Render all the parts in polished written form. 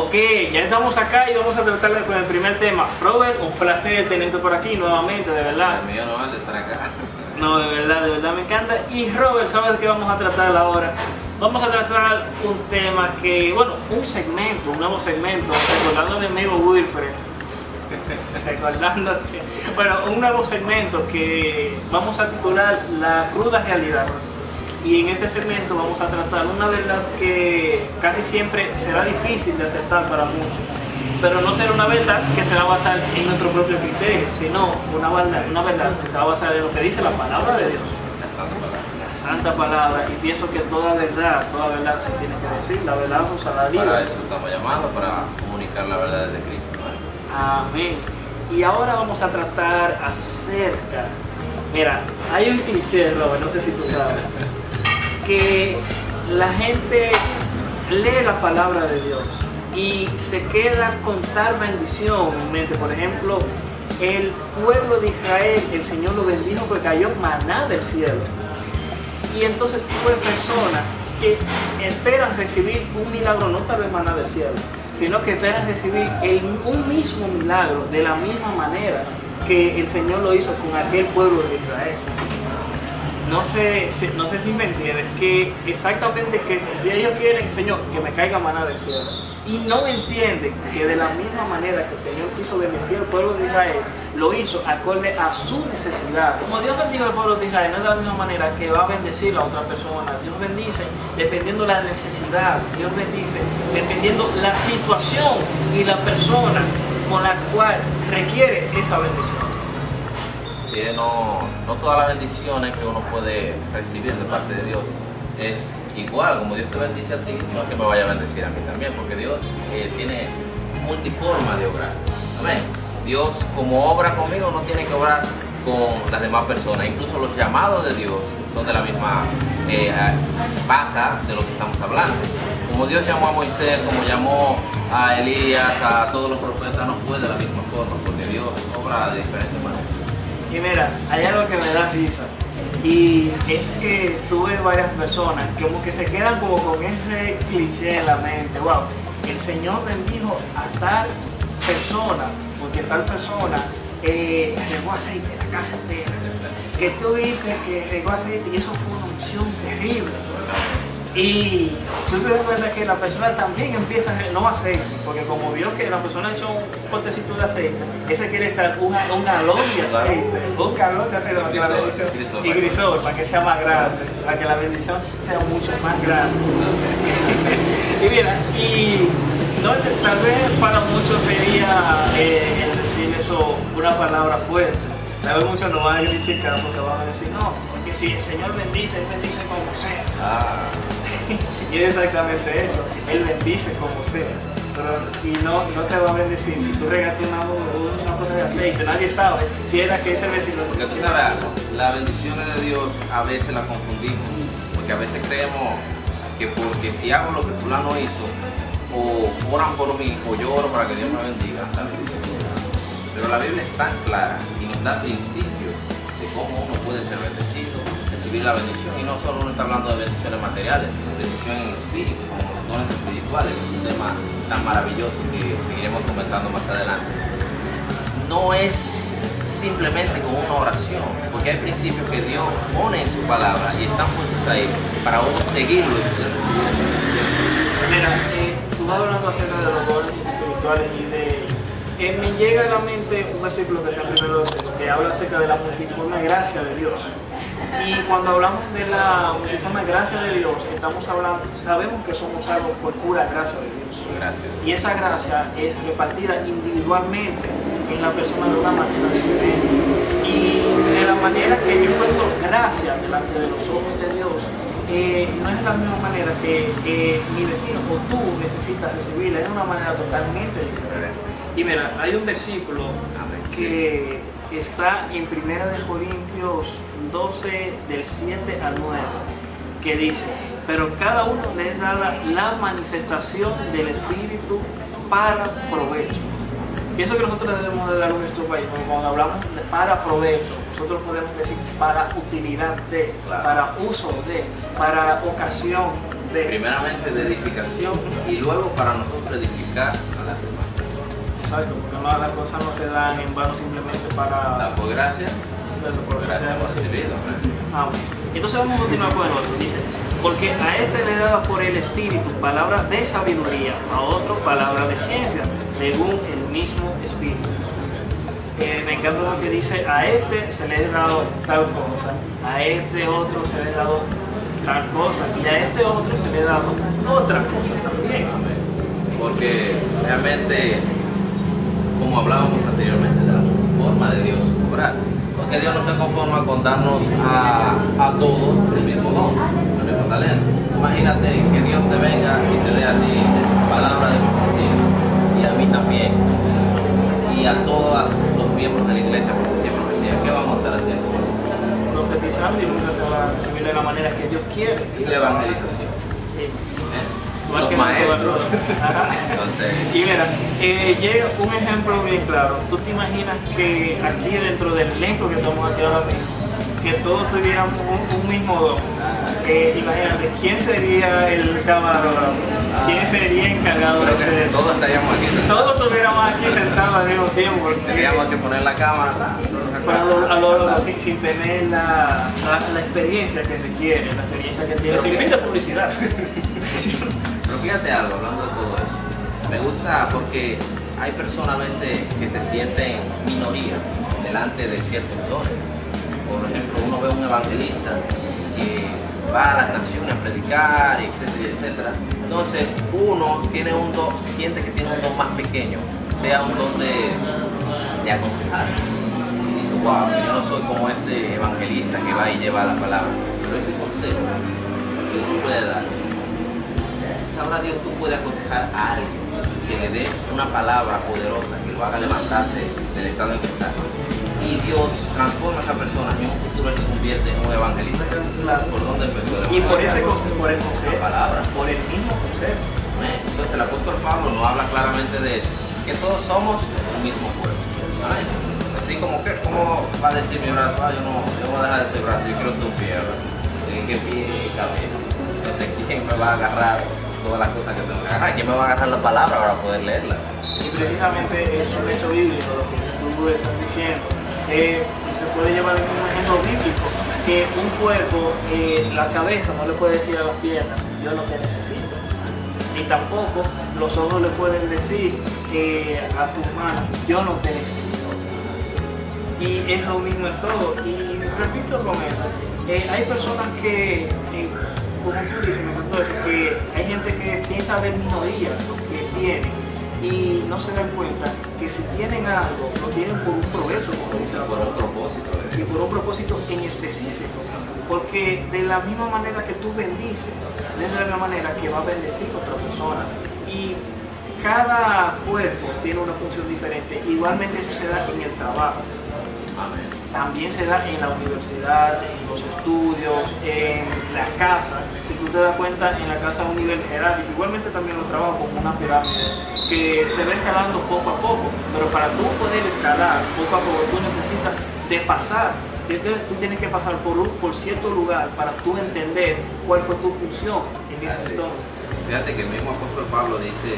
Ok, ya estamos acá y vamos a tratar con el primer tema. Robert, un placer tenerte por aquí nuevamente, de verdad. El mío no vale estar acá. No, de verdad me encanta. Y Robert, ¿sabes qué vamos a tratar ahora? Vamos a tratar un tema que, bueno, un nuevo segmento, recordando a mi amigo Wilfred. Recordándote. Bueno, un nuevo segmento que vamos a titular La cruda realidad. Y en este segmento vamos a tratar una verdad que casi siempre será difícil de aceptar para muchos, pero no será una verdad que se va a basar en nuestro propio criterio, sino una verdad que se va a basar en lo que dice la palabra de Dios. La santa palabra. Y pienso que toda verdad se tiene que decir. La verdad nos hará libre. Para eso estamos llamados, para comunicar la verdad de Cristo, ¿no? Amén. Y ahora vamos a tratar acerca... Mira, hay un cliché, Robert, no sé si tú sabes, que la gente lee la palabra de Dios y se queda con tal bendición en mente. Por ejemplo, el pueblo de Israel, el Señor lo bendijo porque cayó maná del cielo. Y entonces tú ves personas que esperan recibir un milagro, no tal vez maná del cielo, sino que esperan recibir un mismo milagro de la misma manera que el Señor lo hizo con aquel pueblo de Israel. No sé si me entiendes, que exactamente que ellos quieren, Señor, que me caiga maná del cielo. Y no entienden que de la misma manera que el Señor quiso bendecir al pueblo de Israel, lo hizo acorde a su necesidad. Como Dios bendijo al pueblo de Israel, no es de la misma manera que va a bendecir a otra persona. Dios bendice dependiendo la necesidad. Dios bendice dependiendo la situación y la persona con la cual requiere esa bendición. Sí, no todas las bendiciones que uno puede recibir de parte de Dios es igual. Como Dios te bendice a ti, no es que me vaya a bendecir a mí también, porque Dios tiene multiforma de obrar. Amén. Dios, como obra conmigo, no tiene que obrar con las demás personas. Incluso los llamados de Dios son de la misma base de lo que estamos hablando. Como Dios llamó a Moisés, como llamó a Elías, a todos los profetas, no fue de la misma forma, porque Dios obra de diferentes maneras. Y mira, hay algo que me da risa, y es que tuve varias personas como que se quedan como con ese cliché en la mente. Wow, el Señor bendijo a tal persona, porque tal persona regó aceite en la casa entera. Que tú dices que regó aceite y eso fue una unción terrible. Y tú te das cuenta que la persona también empieza a no aceite, porque como vio que la persona echó un potecito de aceite, ese quiere echar un galón de aceite, un galón de aceite para que la bendición, y grisol, para que sea más grande, para que la bendición sea mucho más grande. Y mira, no, tal vez para muchos sería el decir eso una palabra fuerte. Tal vez muchos no van a criticar porque van a decir, no, que si el Señor bendice, Él bendice como sea. Y es exactamente eso, Él bendice como sea. Y no te va a bendecir si tú regaste una cosa de aceite. Nadie sabe si era que ese vecino. Porque tú sabes algo, las bendiciones de Dios a veces las confundimos, porque a veces creemos que porque si hago lo que fulano hizo, o oran por mí, o yo oro para que Dios me bendiga, la bendición. Pero la Biblia es tan clara y nos da principios de cómo uno puede ser bendecido, recibir la bendición. Y no solo uno está hablando de bendiciones materiales, bendición en espíritu, como los dones espirituales, que es un tema tan maravilloso que seguiremos comentando más adelante. No es simplemente con una oración, porque hay principios que Dios pone en su palabra y están puestos ahí para uno seguirlo y poder recibir. Mira, tú vas hablando acerca de los dones espirituales y me llega a la mente un versículo que está primero que habla acerca de la multiforme gracia de Dios. Y cuando hablamos de la multiforme gracia de Dios, estamos hablando, sabemos que somos salvos por pura gracia de Dios. Gracias. Y esa gracia es repartida individualmente en la persona de una manera diferente. Y de la manera que yo encuentro gracia delante de los ojos de Dios, no es la misma manera que mi vecino o tú necesitas recibirla, es de una manera totalmente diferente. Y mira, hay un versículo que está en 1 Corintios 12, del 7 al 9, que dice, pero cada uno les da la manifestación del Espíritu para provecho. Pienso que nosotros debemos de dar en nuestro país, cuando hablamos de para provecho, nosotros podemos decir para utilidad de, para uso de, para ocasión primeramente de edificación y luego para nosotros edificar a las demás. Exacto, porque no, las cosas no se dan en vano simplemente para... Da por gracia, por gracias por recibido. Ah, bueno. Entonces vamos a continuar con el otro. Dice, porque a este le daba por el Espíritu palabra de sabiduría, a otro palabra de ciencia, según el mismo Espíritu. Me encanta lo que dice, a este se le ha dado tal cosa, a este otro se le ha dado tal cosa, y a este otro se le ha dado otra cosa también. Porque realmente, como hablábamos anteriormente, de la forma de Dios obrar, porque Dios no se conforma con darnos a todos el mismo don, el mismo talento. Imagínate que Dios te venga y te dé a ti palabra de profecía, y a mí también, y a todos los miembros de la iglesia profecía. ¿Qué vamos a estar haciendo? Profetizando y nunca se va a recibir de la manera que Dios quiere. Es la evangelización. Los que maestros. Entonces, y mira, llega un ejemplo bien claro. Tú te imaginas que aquí dentro del elenco que estamos aquí ahora mismo, que todos tuviéramos un mismo don. Imagínate, ¿quién sería el camarógrafo? ¿Quién sería encargado de ese? Todos estaríamos aquí sentados. Todos estuviéramos aquí sentados al mismo tiempo. Tendríamos que poner la cámara. Sin tener la experiencia que requiere, la experiencia que tiene, sin fin de publicidad. Pero fíjate algo, hablando de todo eso, me gusta porque hay personas a veces que se sienten minoría delante de ciertos dones. Por ejemplo, uno ve un evangelista que va a las naciones a predicar, etcétera, etcétera. Entonces, uno tiene un don, siente que tiene un don más pequeño, sea un don de aconsejar. Y dice, wow, yo no soy como ese evangelista que va y lleva la palabra, pero ese consejo que uno puede dar, sabrá Dios, tú puedes aconsejar a alguien que le des una palabra poderosa que lo haga levantarse del estado en que está. Y Dios transforma a esa persona y en un futuro se convierte en un evangelista. ¿Por dónde empezó el evangelista? Y por ese consejo, por el consejo, la palabra. Por el mismo consejo. Entonces el apóstol Pablo nos habla claramente de eso, que todos somos un mismo cuerpo. Amén. Así como que, ¿cómo va a decir mi brazo? Yo no voy a dejar de ser brazo, yo quiero ser un pie, ¿verdad? ¿Qué pie y cabeza? Entonces, ¿quién me va a agarrar todas las cosas que tengo que agarrar? ¿Quién me va a agarrar la palabra para poder leerla? Y precisamente es un hecho bíblico lo que tú estás diciendo. Se puede llevar un ejemplo bíblico, que un cuerpo, la cabeza no le puede decir a las piernas, yo no te necesito. Ni tampoco los ojos le pueden decir a tus manos, yo no te necesito. Y es lo mismo en todo. Y repito con esto, hay personas que, como tú dices, me encantó eso, que hay gente que piensa ver minoría lo que tienen. Y no se dan cuenta que si tienen algo, lo tienen por un provecho, como dice la por un propósito. Y por un propósito en específico. Porque de la misma manera que tú bendices, de la misma manera que va a bendecir a otra persona. Y cada cuerpo tiene una función diferente. Igualmente eso se da en el trabajo. Amén. También se da en la universidad, en los estudios, en la casa. Si tú te das cuenta, en la casa a un nivel jerárquico, igualmente también lo trabajo como una pirámide que se va escalando poco a poco, pero para tú poder escalar poco a poco, tú necesitas de pasar. Tú tienes que pasar por cierto lugar para tú entender cuál fue tu función en ese entonces. Fíjate que el mismo apóstol Pablo dice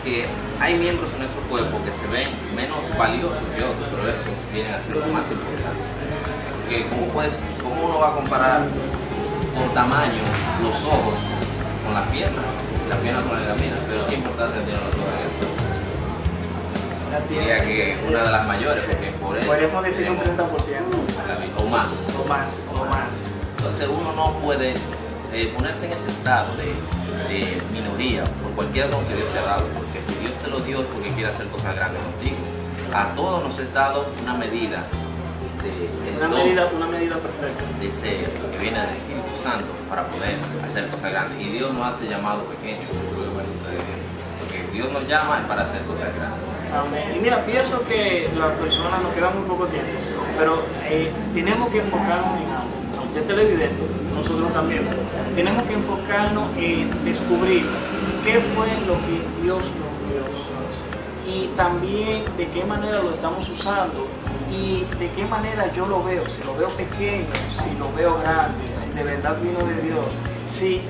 que hay miembros en nuestro cuerpo que se ven menos valiosos que otros, pero esos vienen a ser lo más importante. Porque ¿cómo uno va a comparar por tamaño los ojos con las piernas con la gamina? Pero qué importancia tienen los ojos en esto. Diría que una de las mayores, porque por eso podemos decir un 30% o más. O más. Entonces uno no puede ponerse en ese estado de minoría por cualquier don que Dios te ha dado, porque si Dios te lo dio es porque quiere hacer cosas grandes contigo. A todos nos es dado una medida una medida perfecta de ser que viene del Espíritu Santo para poder hacer cosas grandes, y Dios nos hace llamados pequeños, porque Dios nos llama para hacer cosas grandes. Amén. Y mira, pienso que las personas nos quedan muy poco tiempo, pero tenemos que enfocarnos en algo. Aunque es televidente, nosotros también tenemos que enfocarnos en descubrir qué fue lo que Dios nos dio y también de qué manera lo estamos usando y de qué manera yo lo veo, si lo veo pequeño, si lo veo grande, si de verdad vino de Dios, si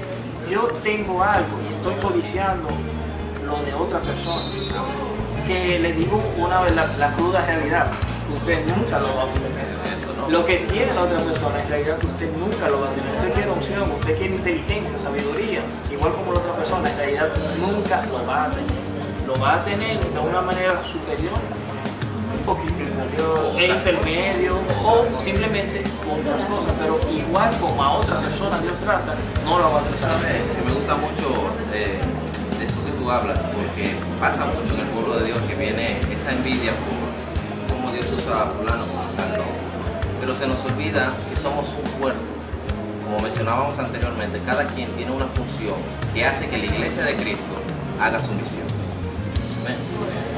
yo tengo algo y estoy codiciando lo de otra persona, que le digo una vez la cruda realidad, usted nunca lo va a obtener. Lo que tiene la otra persona en realidad que usted nunca lo va a tener. Usted quiere opción, usted quiere inteligencia, sabiduría, igual como la otra persona, en realidad nunca lo va a tener. Lo va a tener de una manera superior, un poquito inferior, intermedio, o simplemente otras cosas, pero igual como a otra persona Dios trata, no la va a tratar. Me gusta mucho de eso que tú hablas, porque pasa mucho en el pueblo de Dios que viene esa envidia por cómo Dios usa a fulano como tal, ¿no? Pero se nos olvida que somos un cuerpo. Como mencionábamos anteriormente, cada quien tiene una función que hace que la iglesia de Cristo haga su misión. Amén.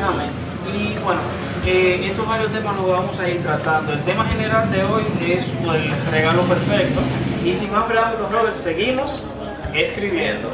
Amén. Y bueno, estos varios temas los vamos a ir tratando. El tema general de hoy es el regalo perfecto. Y sin más preámbulos, Robert, seguimos escribiendo.